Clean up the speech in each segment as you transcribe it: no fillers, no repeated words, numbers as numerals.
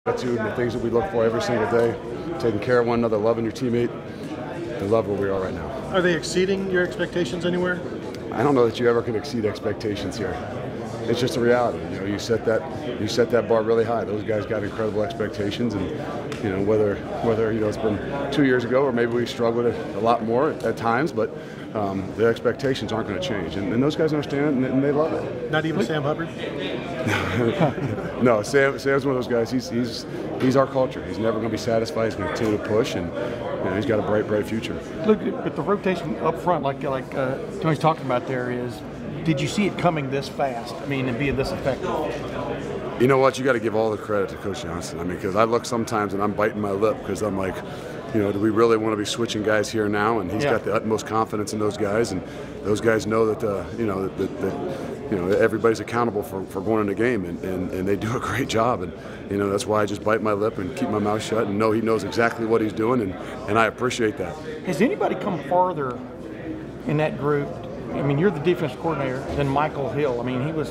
Attitude and the things that we look for every single day, taking care of one another, loving your teammate, and love where we are right now. Are they exceeding your expectations anywhere? I don't know that you ever can exceed expectations here. It's just a reality. You know, you set that bar really high. Those guys got incredible expectations, and you know whether it's been 2 years ago or maybe we struggled a lot more at times, but the expectations aren't going to change, and those guys understand and they love it. Not even Sam Hubbard? No, Sam's one of those guys. He's our culture. He's never going to be satisfied. He's going to continue to push, and you know, he's got a bright future. Look, but the rotation up front, like Tony's talking about there, is. Did you see it coming this fast? I mean, and being this effective? You know what? You got to give all the credit to Coach Johnson. I mean, because I look sometimes and I'm biting my lip because I'm like, you know, do we really want to be switching guys here now? And he's got the utmost confidence in those guys, and those guys know that everybody's accountable for going in the game, and they do a great job. And you know, that's why I just bite my lip and keep my mouth shut and know he knows exactly what he's doing, and I appreciate that. Has anybody come farther in that group? I mean, you're the defensive coordinator than Michael Hill. I mean, he was,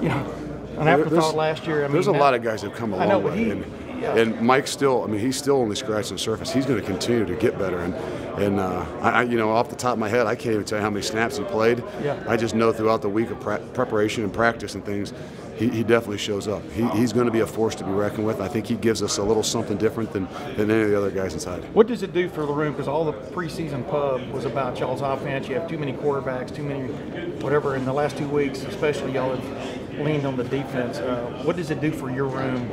you know, an afterthought last year. I mean, there's a lot of guys that have come a long way. And Mike's still, I mean, he's still only scratching the surface. He's going to continue to get better. And I, you know, off the top of my head, I can't even tell you how many snaps he played. I just know throughout the week of preparation and practice and things, he definitely shows up. He's going to be a force to be reckoned with. I think he gives us a little something different than any of the other guys inside. What does it do for the room? Because all the preseason pub was about y'all's offense. You have too many quarterbacks, too many whatever. In the last 2 weeks, especially, y'all have leaned on the defense. What does it do for your room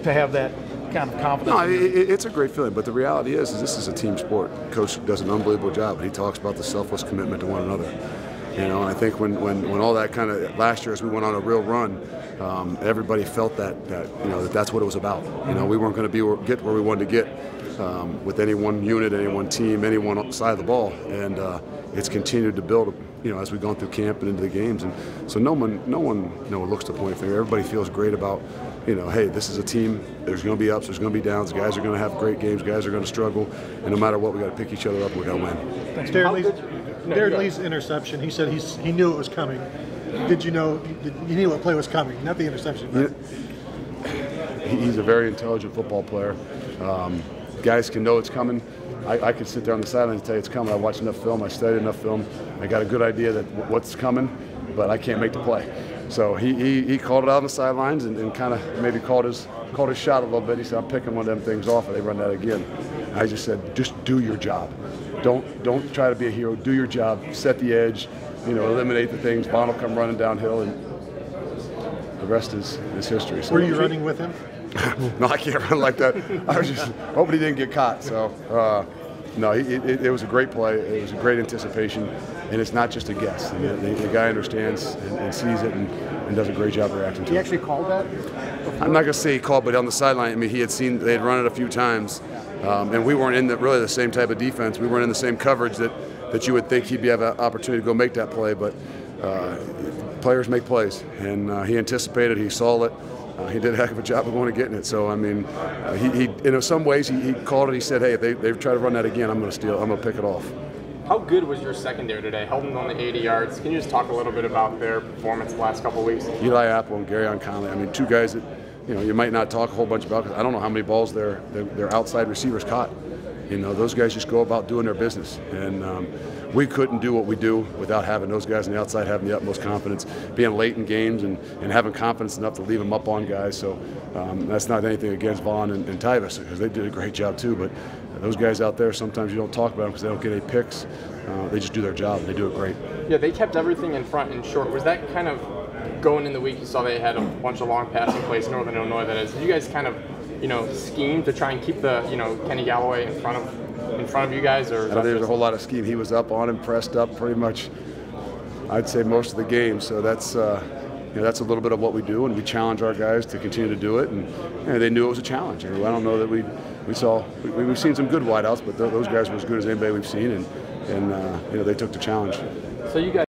to have that kind of confidence? No, it's a great feeling, but the reality is this is a team sport. Coach does an unbelievable job. He talks about the selfless commitment to one another. You know, and I think when all that kind of last year, as we went on a real run, everybody felt that you know that's what it was about. You know, we weren't going to get where we wanted to get with any one unit, any one team, any one side of the ball, and it's continued to build. You know, as we've gone through camp and into the games, and so no one you know looks to point finger. Everybody feels great about, you know, hey, this is a team. There's going to be ups, there's going to be downs. Guys are going to have great games. Guys are going to struggle, and no matter what, we got to pick each other up and we got to win. Darren Lee's interception. He said he knew it was coming. Did you know? You knew what play was coming, not the interception. He's a very intelligent football player. Guys can know it's coming. I could sit there on the sideline and tell you it's coming. I watched enough film. I studied enough film. I got a good idea that what's coming, but I can't make the play. So he called it out on the sidelines and kind of maybe called his shot a little bit. He said, "I'm picking one of them things off," and they run that again. I just said, "Just do your job. Don't try to be a hero. Do your job. Set the edge. You know, eliminate the things. Bond will come running downhill, and the rest is history." So, were you running with him? No, I can't run like that. I was just hoping he didn't get caught. So, no, it was a great play. It was a great anticipation, and it's not just a guess. The guy understands and sees it and does a great job reacting to it. He actually called that? I'm not going to say he called, but on the sideline, I mean, they had run it a few times, and we weren't in really the same type of defense. We weren't in the same coverage that you would think he'd have an opportunity to go make that play, but players make plays, and he anticipated, he saw it. He did a heck of a job of going and getting it. So I mean, he in some ways he called it. He said, "Hey, if they try to run that again, I'm going to steal. I'm going to pick it off." How good was your secondary today? Held them on the 80 yards. Can you just talk a little bit about their performance the last couple of weeks? Eli Apple and Gary Conley. I mean, two guys that you might not talk a whole bunch about because I don't know how many balls their outside receivers caught. You know, those guys just go about doing their business, and we couldn't do what we do without having those guys on the outside having the utmost confidence, being late in games and having confidence enough to leave them up on guys. So that's not anything against Vaughn and Tyvis because they did a great job too. But those guys out there, sometimes you don't talk about them because they don't get any picks. They just do their job. And they do it great. Yeah, they kept everything in front and short. Was that kind of going in the week? You saw they had a bunch of long passing plays, Northern Illinois. That is. Did you guys kind of scheme to try and keep the Kenny Galloway in front of you guys, or there's a whole lot of scheme. He was up on him, pressed up pretty much, I'd say most of the game. So that's that's a little bit of what we do, and we challenge our guys to continue to do it. And they knew it was a challenge. I don't know that we've seen some good wideouts, but those guys were as good as anybody we've seen, and they took the challenge. So you guys.